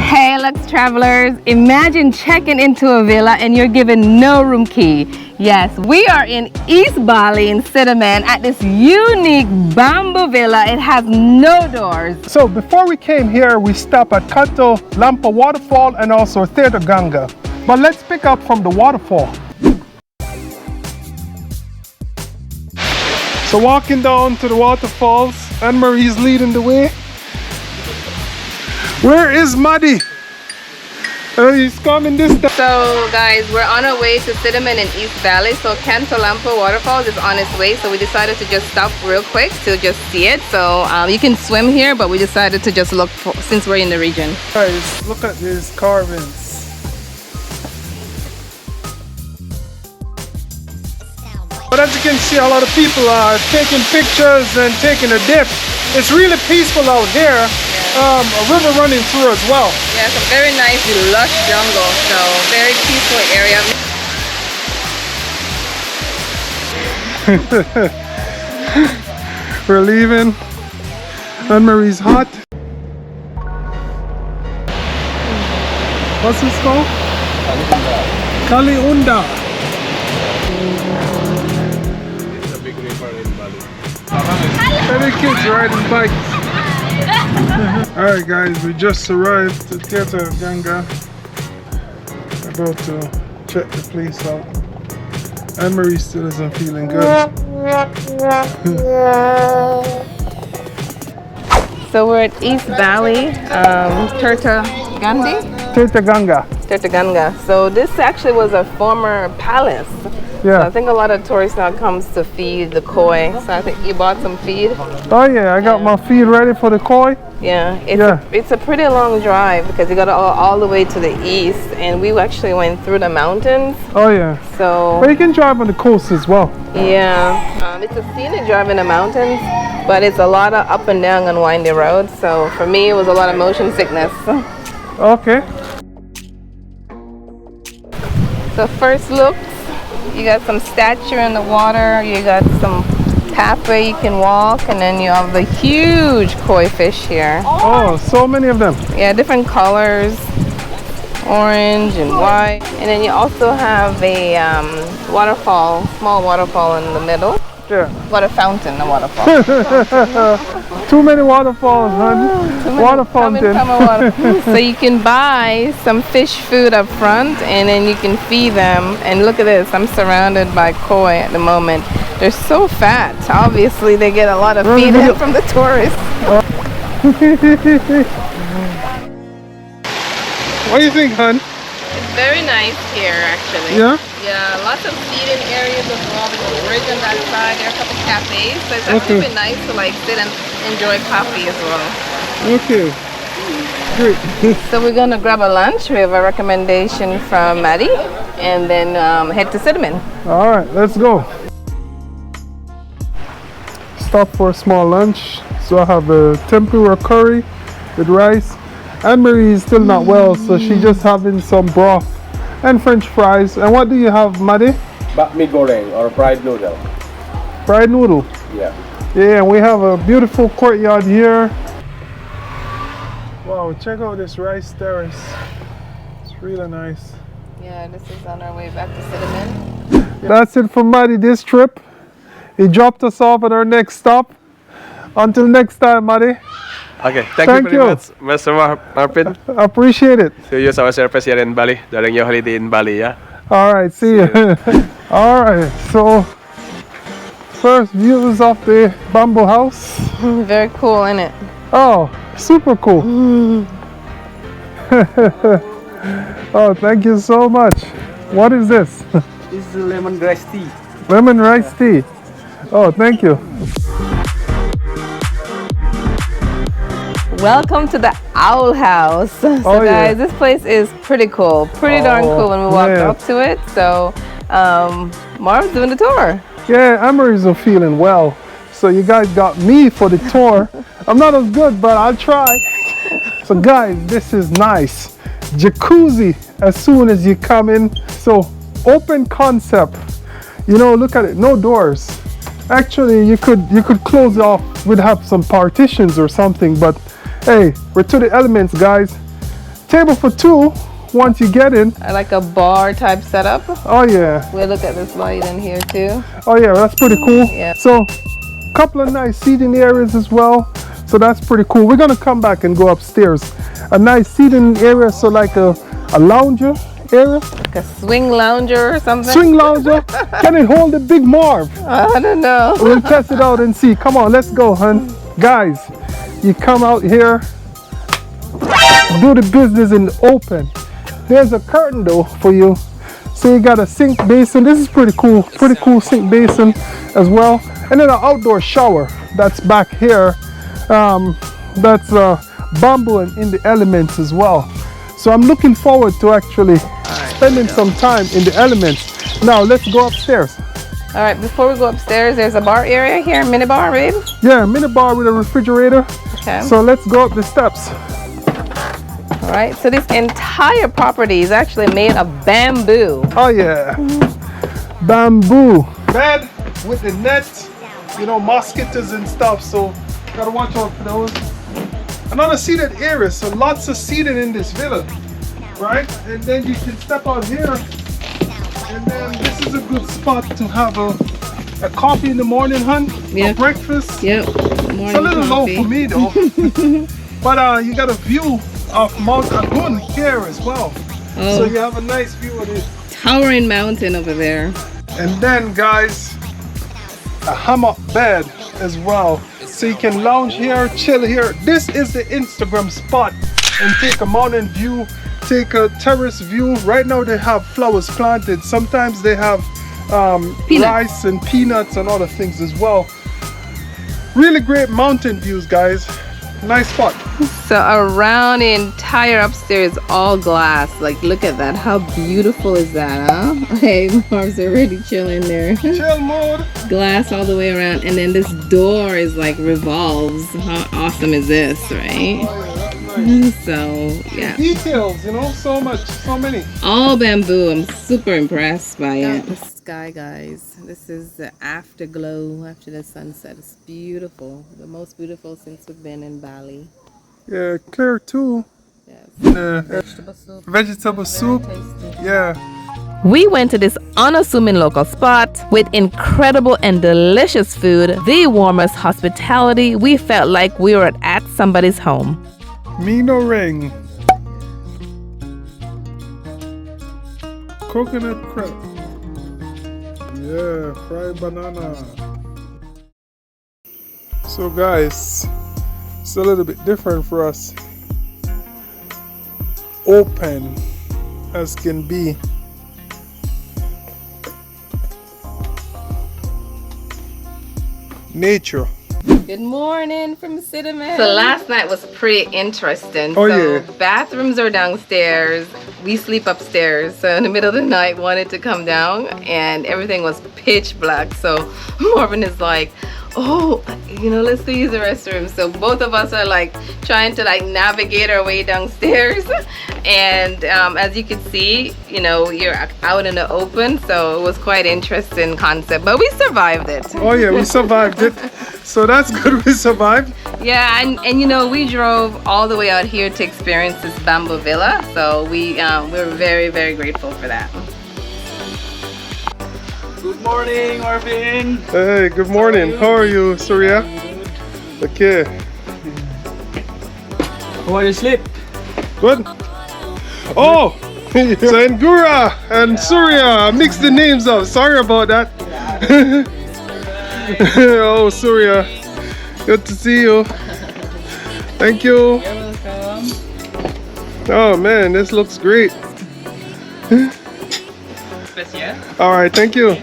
Hey, Lux travelers, imagine checking into a villa and you're given no room key. Yes, we are in East Bali in Sideman at this unique bamboo villa. It has no doors. So before we came here, we stopped at Kanto, Lampo Waterfall and also Tirta Gangga. But let's pick up from the waterfall. So walking down to the waterfalls, Anne-Marie's leading the way. Where is Maddie? He's coming this time. So guys, we're on our way to Sideman in East Valley. So Kanto Lampo Waterfalls is on its way. So we decided to just stop real quick to just see it. So you can swim here, but we decided to just look for, since we're in the region. Guys, look at these carvings. But as you can see, a lot of people are taking pictures and taking a dip. It's really peaceful out here. A river running through as well. Yeah, it's a very nice, lush jungle. So very peaceful area. We're leaving. Anne-Marie's hot. What's this called? Kaliunda. It's a big river in Bali. Many kids riding bikes. Alright guys, we just arrived at Tirta Gangga. About to check the place out. Anne-Marie still isn't feeling good. So we're at East Valley, Tirta Gangga. Tirta Gangga. Tirta Gangga. So this actually was a former palace. Yeah. So I think a lot of tourists now comes to feed the koi. So I think you bought some feed. Oh yeah, I got my feed ready for the koi. Yeah, Yeah. it's a pretty long drive because you got all the way to the east, and we actually went through the mountains. Oh yeah. So But you can drive on the coast as well. yeah, it's a scenic drive in the mountains, but it's a lot of up and down and windy roads. So for me, it was a lot of motion sickness. Okay. So first looks, you got some statue in the water, you got some pathway you can walk, and then you have the huge koi fish here. Oh, so many of them. Yeah, different colors, orange and white. And then you also have a waterfall, small waterfall in the middle. Yeah. Water fountain, a waterfall. Too many waterfalls, honey. Water fountain. So you can buy some fish food up front, and then you can feed them. And look at this, I'm surrounded by koi at the moment. They're so fat. Obviously, they get a lot of feed in from the tourists. What do you think, hon? It's very nice here, actually. Yeah? Yeah, lots of seating areas as well. There's a bridge on that side. There are a couple cafes. So it's actually been nice to like sit and enjoy coffee as well. Okay. Great. So we're gonna grab a lunch. We have a recommendation from Maddie, and then head to Sideman. All right, let's go. Stop for a small lunch. So I have a tempura curry with rice. Anne-Marie is still not well, so she's just having some broth and French fries. And what do you have, Maddie? Bakmi goreng or fried noodle. Fried noodle. Yeah. Yeah, we have a beautiful courtyard here. Wow, check out this rice terrace. It's really nice. Yeah, this is on our way back to Sideman. That's it for Maddie this trip. He dropped us off at our next stop. Until next time, Maddie. Okay, thank you very much, Mr. Marpin. Appreciate it. See you sa our surface here in Bali during your holiday in Bali, yeah? All right, see you. All right, so first views of the bamboo house. Very cool, isn't it? Oh, super cool. Oh, thank you so much. What is this? This is lemongrass tea. Lemon rice tea. Oh, thank you. Welcome to the Owl House. So guys, this place is pretty cool. Pretty darn cool when we walked up to it. So Marv's doing the tour. Yeah, Anne-Marie's not feeling well. So you guys got me for the tour. I'm not as good, but I'll try. So guys, this is nice. Jacuzzi as soon as you come in. So open concept. You know, look at it, no doors. Actually, you could close it off. We'd have some partitions or something, but hey, we're to the elements, guys. table for two once you get in. I like a bar type setup. Oh yeah. We'll look at this light in here too. Oh yeah, that's pretty cool. Yeah. So, couple of nice seating areas as well. So that's pretty cool. We're gonna come back and go upstairs. A nice seating area, so like a lounger area. Like a swing lounger or something. Swing lounger. Can it hold a big Marv? I don't know. We'll test it out and see. Come on, let's go, hun. Guys, you come out here, do the business in the open. There's a curtain though for you. So you got a sink basin. This is pretty cool sink basin as well. And then an outdoor shower that's back here. That's bamboo and in the elements as well. So I'm looking forward to actually spending some time in the elements. Now let's go upstairs. All right, before we go upstairs, there's a bar area here, mini bar, babe. Yeah, mini bar with a refrigerator. Okay. So let's go up the steps. All right, so this entire property is actually made of bamboo. Oh yeah, bamboo. Bed with the net, you know, mosquitoes and stuff. So gotta watch out for those. Another seated area, so lots of seating in this villa, right? And then you can step out here, and then this is a good spot to have a coffee in the morning, hun. Yeah. Or breakfast. Yep. It's a little low for me though. But you got a view of Mount Agun here as well. Oh. So you have a nice view of it. Towering mountain over there. And then guys, a hammock bed as well. So you can lounge here, chill here. This is the Instagram spot. And take a mountain view, take a terrace view. Right now they have flowers planted. Sometimes they have rice and peanuts and other things as well. Really great mountain views, guys. Nice spot. So around the entire upstairs, all glass. Like, look at that. How beautiful is that, huh? Hey, Marv's already chilling there. Chill mode. Glass all the way around, and then this door is like revolves. How awesome is this, right? Oh, yeah, that's nice. So yeah, Details, you know, so much, so many. all bamboo. I'm super impressed by it. The sky, guys. This is the afterglow after the sunset. It's beautiful. The most beautiful since we've been in Bali. Yeah, clear too. Yes. Vegetable soup. Vegetable soup. Yeah. We went to this unassuming local spot with incredible and delicious food, the warmest hospitality. We felt like we were at somebody's home. Mino ring. Coconut crepe. Yeah, fried banana. So guys, it's a little bit different for us. Open as can be. Nature. Good morning from Sideman. So last night was pretty interesting. Oh, so yeah. bathrooms are downstairs. We sleep upstairs. So in the middle of the night, wanted to come down, and everything was pitch black. So Marvin is like, oh, you know, let's go use the restroom. So both of us are like trying to like navigate our way downstairs. And as you can see, you know, you're out in the open. So it was quite interesting concept, but we survived it. Oh yeah, we survived it. So that's good, we survived. Yeah, and you know, we drove all the way out here to experience this bamboo villa. So we're very, very grateful for that. Good morning, Marvin. Hey, good morning. How are you, Surya? Okay. How are you sleep? Good. Oh, so Ngura and Surya, I mixed the names up. Sorry about that. Oh, Surya, good to see you. Thank you. You're welcome. Oh man, this looks great. All right, thank you.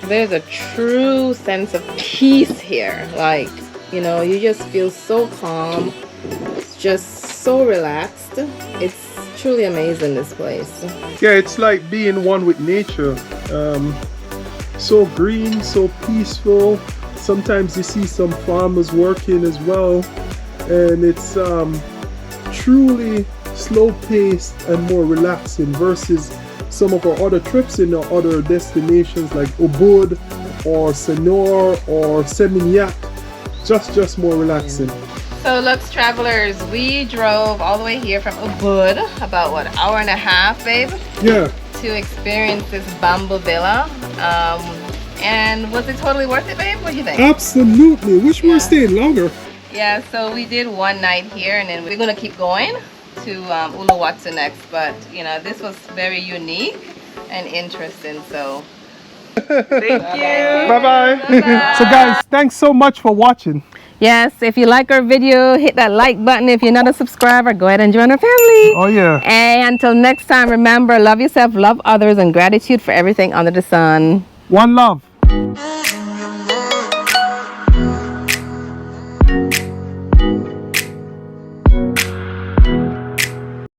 There's a true sense of peace here. Like, you know, you just feel so calm. It's just so relaxed. It's truly amazing, this place. Yeah, it's like being one with nature. So green, so peaceful. Sometimes you see some farmers working as well, and it's truly slow-paced and more relaxing versus some of our other trips in our other destinations like Ubud or Senor or Seminyak. Just more relaxing. So looks travelers, we drove all the way here from Ubud, about what, hour and a half, babe, Yeah. to experience this bamboo villa. And was it totally worth it, babe? What do you think? Absolutely. Wish we Yeah. were staying longer. Yeah, so we did one night here, and then we're gonna keep going to Uluwatu next. But you know, this was very unique and interesting. So thank you. Bye-bye. Bye-bye. So guys, thanks so much for watching. Yes, if you like our video, hit that like button. If you're not a subscriber, go ahead and join our family. Oh yeah. And until next time, remember, love yourself, love others, and gratitude for everything under the sun. One love.